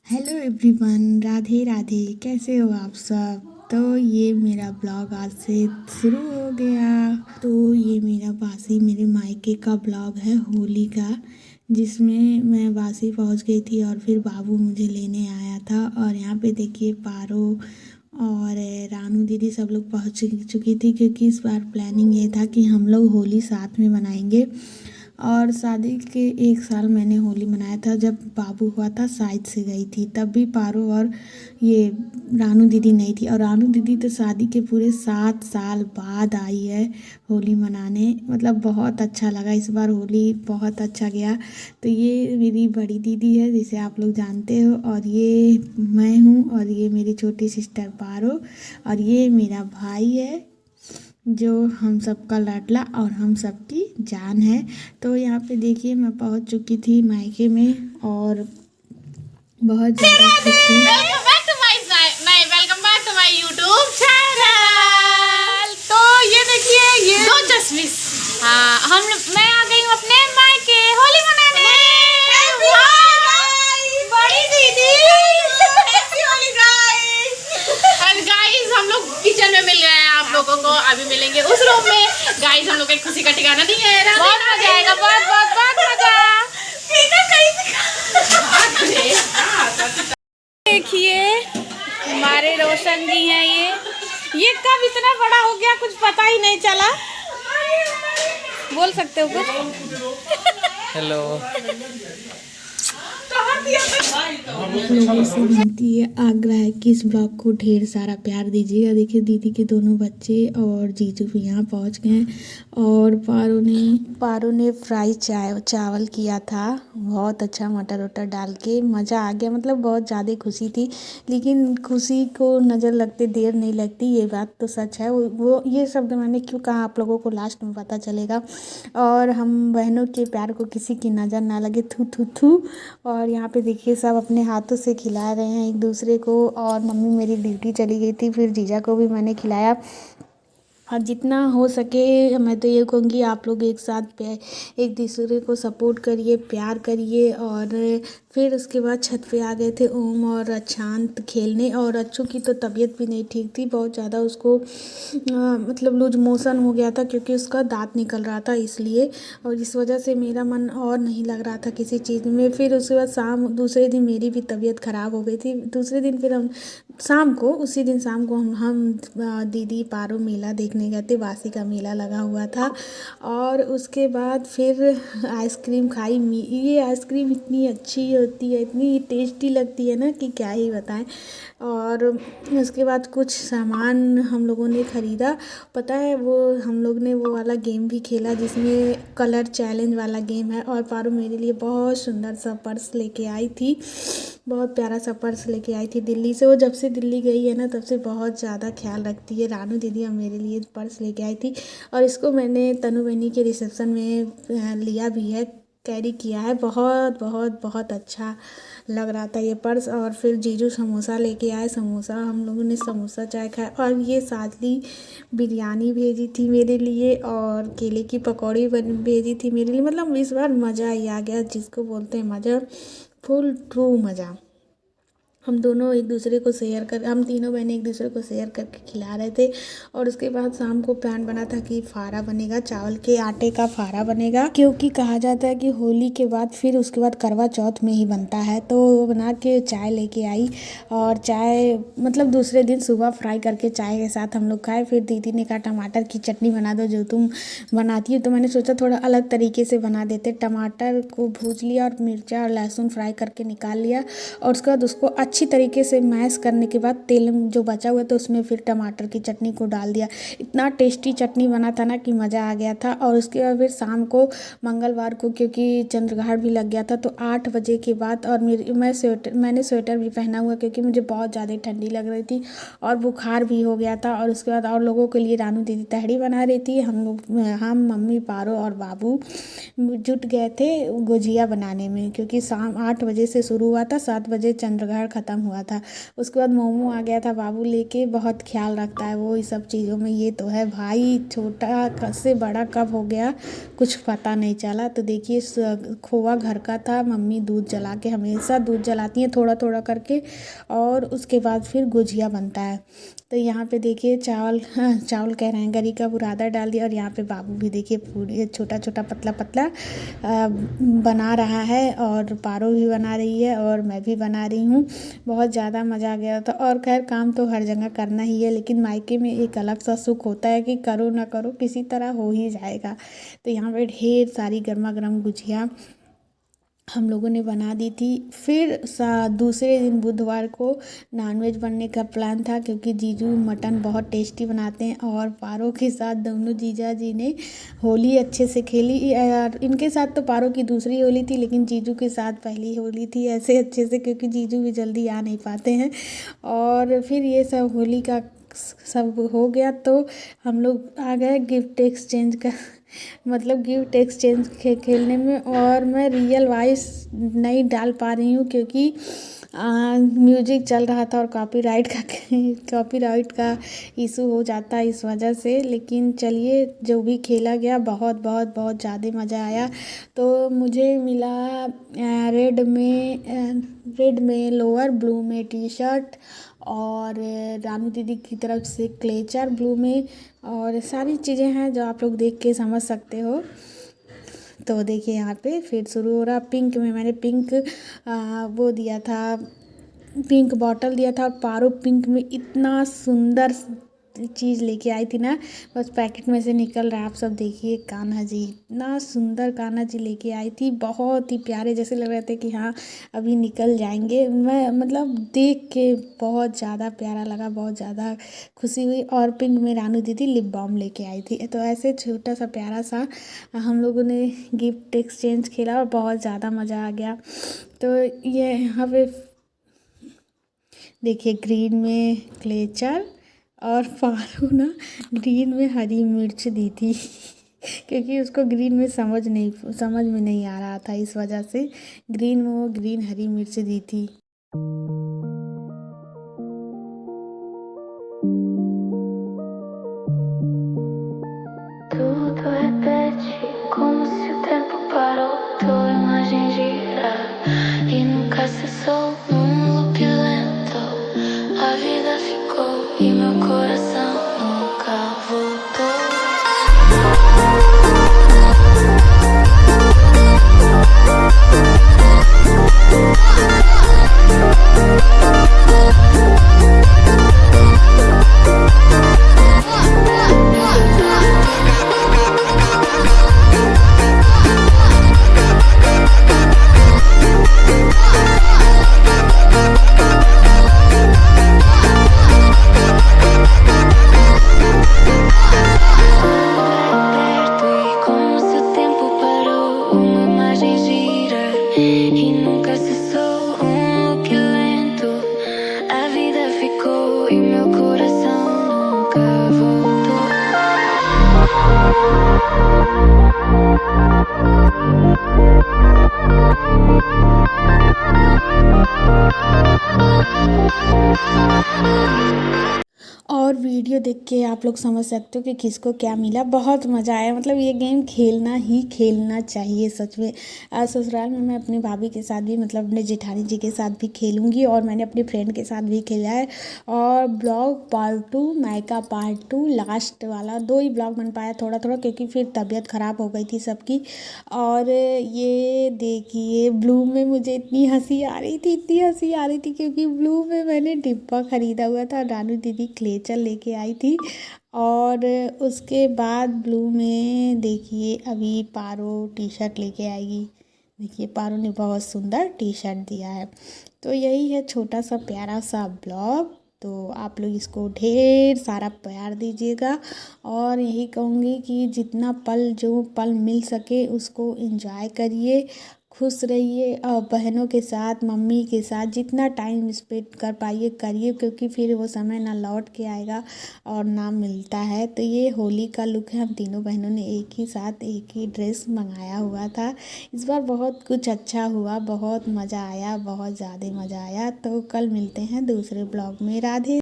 Hello everyone, Radhe Radhe. कैसे हो आप सब? तो ये मेरा ब्लॉग आज से शुरू हो गया। तो ये मेरा वासी मेरे मायके का ब्लॉग है होली का, जिसमें मैं वासी पहुंच गई थी और फिर बाबू मुझे लेने आया था। और यहाँ पे देखिए पारो और रानू दीदी सब लोग पहुंच चुकी थी, क्योंकि इस बार प्लानिंग ये था कि हम लोग होली साथ में मनाएंगे। और शादी के 1 साल मैंने होली मनाया था, जब बाबू हुआ था साइड से गई थी, तब भी पारो और ये रानू दीदी नहीं थी। और रानू दीदी तो शादी के पूरे 7 साल बाद आई है होली मनाने। मतलब बहुत अच्छा लगा, इस बार होली बहुत अच्छा गया। तो ये मेरी बड़ी दीदी है जिसे आप लोग जानते हो, और ये मैं हूँ, और ये मेरी छोटी सिस्टर पारो, और ये मेरा भाई है जो हम सबका लाडला और हम सबकी जान है। तो यहाँ पे देखिए मैं पहुँच चुकी थी मायके में और बहुत ज़्यादा खुश थी। Welcome back to my YouTube channel. तो ये देखिए ये दो चश्मिश। हाँ मैं आ गई हूँ अपने मायके होली मनाने। बड़ी दीदी गाइस हम लोग किचन में मिल गए हैं आप लोगों को, अभी मिलेंगे उस रूम में। गाइस हम लोग एक खुशी का ठिकाना नहीं है, बहुत मजा आएगा, बहुत बहुत बहुत मजा। देखिए हमारे रोशन जी हैं, ये कब इतना बड़ा हो गया कुछ पता ही नहीं चला। बोल सकते हो कुछ? हेलो। आप लोगों से विनती है, आग्रह है कि इस ब्लॉग को ढेर सारा प्यार दीजिएगा। देखिए दीदी के दोनों बच्चे और जीजू भी यहाँ पहुँच गए हैं। और पारो ने फ्राई चावल किया था, बहुत अच्छा मटर वटर डाल के, मज़ा आ गया। मतलब बहुत ज़्यादा खुशी थी, लेकिन खुशी को नज़र लगते देर नहीं लगती, ये बात तो सच है। वो ये शब्द मैंने क्यों कहा आप लोगों को लास्ट में पता चलेगा। और हम बहनों के प्यार को किसी की नज़र ना लगे, थू थू थू। और यहाँ पे देखिए सब अपने हाथों से खिला रहे हैं एक दूसरे को। और मम्मी मेरी ड्यूटी चली गई थी, फिर जीजा को भी मैंने खिलाया। और जितना हो सके मैं तो ये कहूँगी आप लोग एक साथ एक दूसरे को सपोर्ट करिए, प्यार करिए। और फिर उसके बाद छत पे आ गए थे ओम और अशांत खेलने। और अच्छू की तो तबीयत भी नहीं ठीक थी, बहुत ज़्यादा उसको मतलब लूज मोशन हो गया था, क्योंकि उसका दांत निकल रहा था इसलिए। और इस वजह से मेरा मन और नहीं लग रहा था किसी चीज़ में। फिर उसके बाद दूसरे दिन मेरी भी तबीयत ख़राब हो गई थी। दूसरे दिन फिर हम उसी दिन शाम को हम दीदी पारो मेला देखने गए थे, वासी का मेला लगा हुआ था। और उसके बाद फिर आइसक्रीम खाई। ये आइसक्रीम इतनी अच्छी होती है, इतनी टेस्टी लगती है ना कि क्या ही बताएं। और उसके बाद कुछ सामान हम लोगों ने ख़रीदा। पता है वो हम लोग ने वो वाला गेम भी खेला जिसमें कलर चैलेंज वाला गेम है। और पारो मेरे लिए बहुत सुंदर सा पर्स लेके आई थी, बहुत प्यारा सा पर्स लेके आई थी दिल्ली से। वो जब से दिल्ली गई है ना तब से बहुत ज़्यादा ख्याल रखती है। रानू दीदी अब मेरे लिए पर्स लेके आई थी, और इसको मैंने तनु बहनी के रिसेप्शन में लिया भी है, कैरी किया है। बहुत बहुत बहुत अच्छा लग रहा था ये पर्स। और फिर जीजू समोसा लेके आए, समोसा हम लोगों ने समोसा चाय खाया। और ये साजली बिरयानी भेजी थी मेरे लिए, और केले की पकौड़ी भेजी थी मेरे लिए। मतलब इस बार मज़ा ही आ गया, जिसको बोलते हैं मज़ा, फुल ट्रू मज़ा। हम तीनों बहनें एक दूसरे को शेयर करके खिला रहे थे। और उसके बाद शाम को प्लान बना था कि फारा बनेगा, चावल के आटे का फारा बनेगा, क्योंकि कहा जाता है कि होली के बाद फिर उसके बाद करवा चौथ में ही बनता है। तो वो बना के चाय लेके आई, और चाय मतलब दूसरे दिन सुबह फ्राई करके चाय के साथ हम लोग खाए। फिर दीदी ने कहा टमाटर की चटनी बना दो जो तुम बनाती हो। तो मैंने सोचा थोड़ा अलग तरीके से बना देते। टमाटर को भूज लिया और मिर्चा और लहसुन फ्राई करके निकाल लिया, और उसके बाद उसको अच्छी तरीके से मैश करने के बाद तेल जो बचा हुआ था उसमें फिर टमाटर की चटनी को डाल दिया। इतना टेस्टी चटनी बना था ना कि मज़ा आ गया था। और उसके बाद फिर शाम को मंगलवार को, क्योंकि चंद्रग्रहण भी लग गया था, तो 8 बजे के बाद, और मैंने स्वेटर भी पहना हुआ क्योंकि मुझे बहुत ज़्यादा ठंडी लग रही थी और बुखार भी हो गया था। और उसके बाद और लोगों के लिए रानू दीदी तहरी बना रही थी। हम मम्मी पारो और बाबू जुट गए थे गुजिया बनाने में, क्योंकि शाम 8 बजे से शुरू हुआ था, 7 बजे चंद्रग्रहण ख़त्म हुआ था। उसके बाद मोमो आ गया था बाबू लेके, बहुत ख्याल रखता है वो इस सब चीज़ों में। ये तो है भाई, छोटा से बड़ा कब हो गया कुछ पता नहीं चला। तो देखिए खोआ घर का था, मम्मी दूध जला के हमेशा दूध जलाती हैं थोड़ा थोड़ा करके, और उसके बाद फिर गुजिया बनता है। तो यहाँ पे देखिए चावल चावल कह रहे हैं, गरी का बुरादा डाल दिया। और यहाँ पे बाबू भी देखिए पूरी छोटा छोटा पतला पतला बना रहा है, और पारो भी बना रही है और मैं भी बना रही हूँ। बहुत ज़्यादा मज़ा आ गया था। और खैर काम तो हर जगह करना ही है, लेकिन मायके में एक अलग सा सुख होता है कि करो ना करो किसी तरह हो ही जाएगा। तो यहाँ पे ढेर सारी गर्मा गर्म गुजिया हम लोगों ने बना दी थी। फिर दूसरे दिन बुधवार को नॉनवेज बनने का प्लान था, क्योंकि जीजू मटन बहुत टेस्टी बनाते हैं। और पारो के साथ दोनों जीजा जी ने होली अच्छे से खेली। इनके साथ तो पारो की दूसरी होली थी, लेकिन जीजू के साथ पहली होली थी ऐसे अच्छे से, क्योंकि जीजू भी जल्दी आ नहीं पाते हैं। और फिर ये सब होली का सब हो गया, तो हम लोग आ गए गिफ्ट एक्सचेंज का मतलब गिफ्ट एक्सचेंज खेलने में। और मैं रियल वॉइस नहीं डाल पा रही हूँ, क्योंकि म्यूजिक चल रहा था और कॉपीराइट का इशू हो जाता है इस वजह से। लेकिन चलिए, जो भी खेला गया बहुत बहुत बहुत ज़्यादा मज़ा आया। तो मुझे मिला रेड में लोअर, ब्लू में टी शर्ट, और रानू दीदी की तरफ से क्लेचर ब्लू में, और सारी चीज़ें हैं जो आप लोग देख के समझ सकते हो। तो देखिए यहाँ पे फिर शुरू हो रहा। पिंक में मैंने पिंक वो दिया था, पिंक बॉटल दिया था। और पारो पिंक में इतना सुंदर चीज़ लेके आई थी ना, बस पैकेट में से निकल रहा है। आप सब देखिए, कान्हा जी, इतना सुंदर कान्हा जी लेके आई थी, बहुत ही प्यारे, जैसे लग रहे थे कि हाँ अभी निकल जाएंगे। मैं मतलब देख के बहुत ज़्यादा प्यारा लगा, बहुत ज़्यादा खुशी हुई। और पिंक में रानू दीदी लिप बाम लेके आई थी। तो ऐसे छोटा सा प्यारा सा हम लोगों ने गिफ्ट एक्सचेंज खेला और बहुत ज़्यादा मज़ा आ गया। तो ये यहाँ पे देखिए ग्रीन में क्लेचर, और पारो ना ग्रीन में हरी मिर्च दी थी क्योंकि उसको ग्रीन में समझ में नहीं आ रहा था, इस वजह से ग्रीन में वो ग्रीन हरी मिर्च दी थी। Tudo repete como se o tempo parou, tua imagem gira e nunca cessou num loop lento. A vida ficou e meu coração nunca voltou. और वीडियो देख के आप लोग समझ सकते हो कि किसको क्या मिला। बहुत मज़ा आया, मतलब ये गेम खेलना चाहिए सच में। आज ससुराल में मैं अपनी भाभी के साथ भी, मतलब अपने जेठानी जी के साथ भी खेलूँगी, और मैंने अपने फ्रेंड के साथ भी खेला है। और ब्लॉग पार्ट 2, मायका पार्ट 2, लास्ट वाला 2 ही ब्लॉग बन पाया थोड़ा थोड़ा, क्योंकि फिर तबीयत ख़राब हो गई थी सबकी। और ये देखिए ब्लू में मुझे इतनी हंसी आ रही थी, क्योंकि ब्लू में मैंने डिब्बा ख़रीदा हुआ था, रानू दीदी क्लेचर लेके आई थी। और उसके बाद ब्लू में देखिए अभी पारो टी शर्ट लेके आएगी। देखिए पारो ने बहुत सुंदर टी शर्ट दिया है। तो यही है छोटा सा प्यारा सा ब्लॉग। तो आप लोग इसको ढेर सारा प्यार दीजिएगा, और यही कहूँगी कि जितना जो पल मिल सके उसको एंजॉय करिए, खुश रहिए और बहनों के साथ, मम्मी के साथ जितना टाइम स्पेंड कर पाइए करिए, क्योंकि फिर वो समय ना लौट के आएगा और ना मिलता है। तो ये होली का लुक है, हम तीनों बहनों ने एक ही साथ एक ही ड्रेस मंगाया हुआ था। इस बार बहुत कुछ अच्छा हुआ, बहुत मज़ा आया, बहुत ज़्यादा मज़ा आया। तो कल मिलते हैं दूसरे ब्लॉग में। राधे।